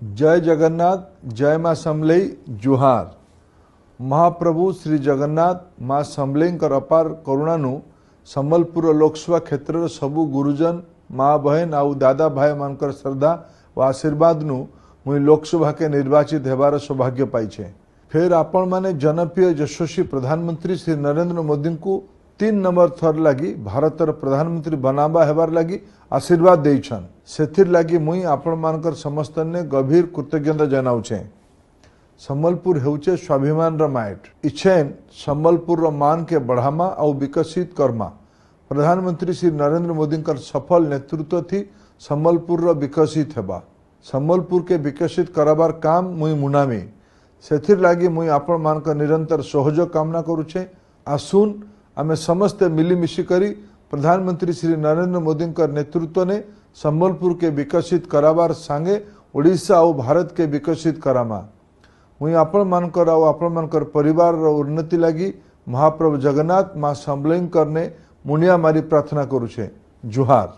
जय जगन्नाथ, जय माँ समलई, जुहार। महाप्रभु श्री जगन्नाथ माँ समलईंकर अपार करुणानु संबलपुर लोकसभा क्षेत्र सबु गुरुजन माँ बहन आउ दादा भाई मानकर श्रद्धा व आशीर्वाद नु मुई लोकसभा के निर्वाचित हेबार सौभाग्य पाइछे। फिर आपण माने जनप्रिय यशस्वी प्रधानमंत्री श्री नरेंद्र मोदी को 3 नंबर थर लगी भारतर प्रधानमंत्री बनाबा हेबार लगी आशीर्वाद देइछन। सेथिर लगी मुई आपण मानकर समस्त ने गभीर कृतज्ञता जनाउछे। संबलपुर हेउचे स्वाभिमान माएट। इच्छेन संबलपुर मान के बढ़ामा और विकसित करमा। प्रधानमंत्री श्री नरेंद्र मोदी सफल नेतृत्व थी संबलपुर विकसित हेबा। संबलपुर के विकसित कराबार काम मुई मुनामी। सेथिर लगी मुई आपण मानकर निरंतर सहयोग कामना करुछे। आसुन आमे समस्ते मिलीमिशी करी प्रधानमंत्री श्री नरेंद्र मोदी नेतृत्व ने संबलपुर के विकसित कराबार सांगे ओडिशा और भारत के विकसित करामा। मुई आपण मानकर परिवार उन्नति लगी महाप्रभु जगन्नाथ माँ समलईंकर ने मुनिया मारी प्रार्थना करुछे। जुहार।